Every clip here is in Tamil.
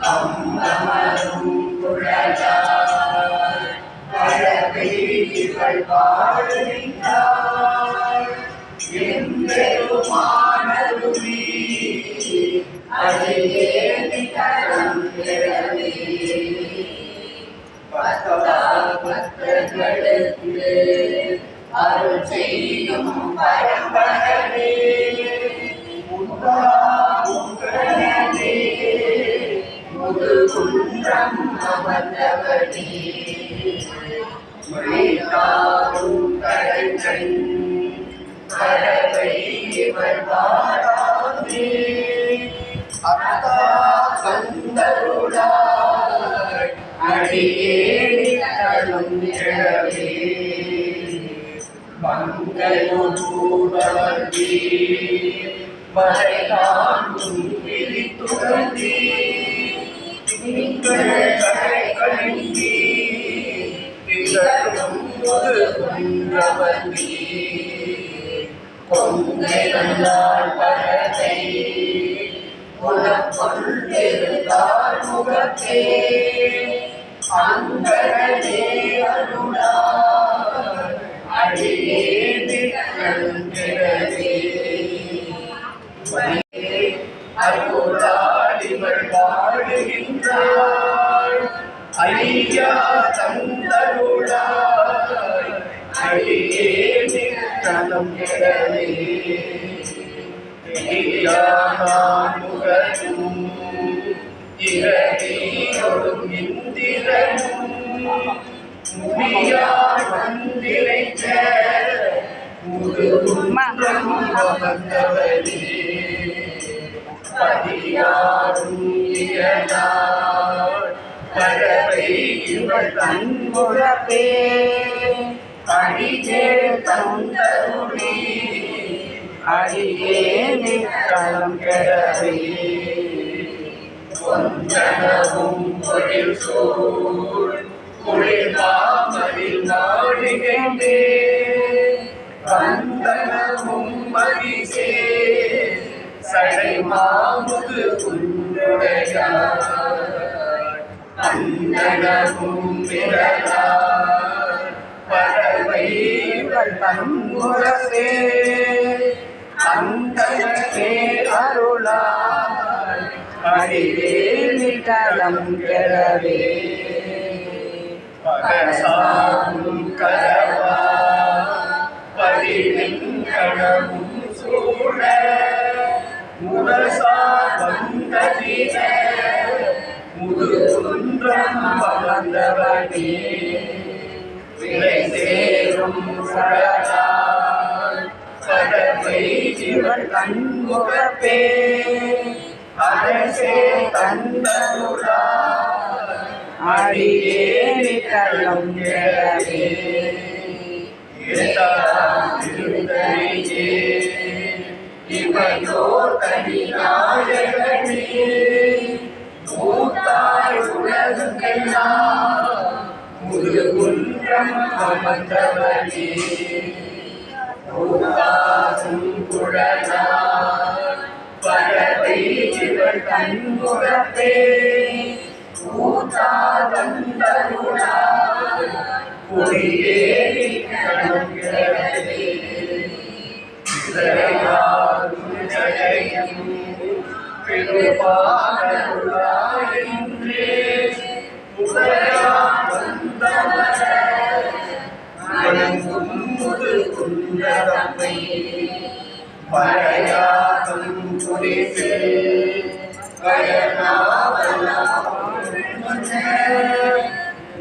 அம்பமரும் குழலாய் பழவை இவள் பாடுகின்றாள் எம்பெருமானருளி அடியேனி கரம் கிழவே பக்தர்களுக்கு அருள் செய்யும் பரம்பரனே முதுகுன்றம் அமர்ந்தவனே மழைதாரும் கடற்கண் கடவை இவர் வாராதே அத்தா கந்தருளாய் அடியேனி கரும் கிழவே மங்களூரவர்த்தி மறைகாணும் விழித்துறந்தி நீங்கள் கடைகளின்றி திகழும் முதுகுன்றவர்த்தி கொங்கை நல்லாள் பரதை குணக்கொண்டிருந்தாள் முகத்தே அங்கரனே அருளார் அடியேனி கரும் கிழவே அருளாடிவள் வாடுகின்றாள் ஐயா தந்தருளாய் அடியேனி கரும் கிழவே முகனும் இரவியோடும் இந்திரனும் முடியார் வந்திரைக்க முதுகுன்றம் அமர்ந்தவனே பதியாரும் இயலார் பறவை இவள் தன்முறப்பே அடியே தந்தருளி அடியேனி கரம் கிழவே பொன்னவும் பொழில் சூழ் குளிர் மாமதில் மாளிகையே வந்தனமும் மதிசே சடை மாமுது குன்றுடையார் அந்தனமும் பிறலார் பறவை தன்முறவே அந்தனே அருளாய் அடியேனி கரம் கிழவே பகசாரும் கரவா பதினெண்கணமும் சூழ முரசார் வந்ததிர முதுகுன்றம் அமர்ந்தவனே விலை சேரும் சடலால் படவை இவள் கண்முகப்பே அரசே தந்தருளாய் அடியேனி கரம் கிழவே இவையோர் தனிநாயகனே மூத்தாய் உலகுக்கெல்லாம் முதுகுன்றம் அமர்ந்தவனே மூத்தாரும் குழலார் பறவை இவள் தன்முறப்பே மூத்தார் வந்தருளாய் குடியேறி கரம் கிழவே ஜெயம் பெருமானருளாயின்றே உடையார் வந்தமர வணங்கும் முதுகுன்றவை பழையாகம் குடிசே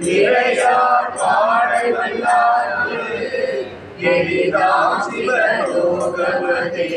நிறையார் பாடை வல்லாது எளிதாம் சிவலோகவதே